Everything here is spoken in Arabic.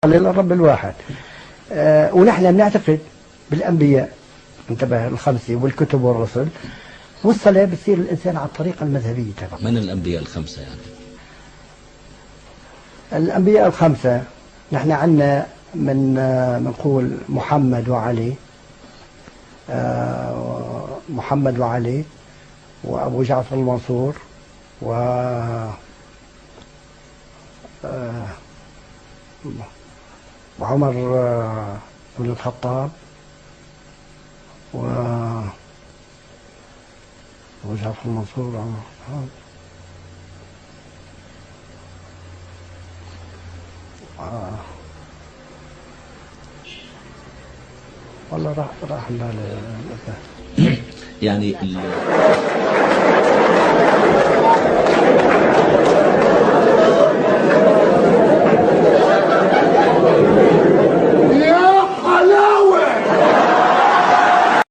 للرب الواحد. ونحن بنعتقد بالأنبياء، انتبه، الخمسة والكتب والرسل، والصلاة بتصير الإنسان على الطريقة المذهبية تبعه. من الأنبياء الخمسة يعني؟ الأنبياء الخمسة نحن عندنا منقول محمد وعلي، محمد وعلي وأبو جعفر المنصور وعمر بن الخطاب وأبو جعفر المنصور وعمر الخطاب والله راح يعني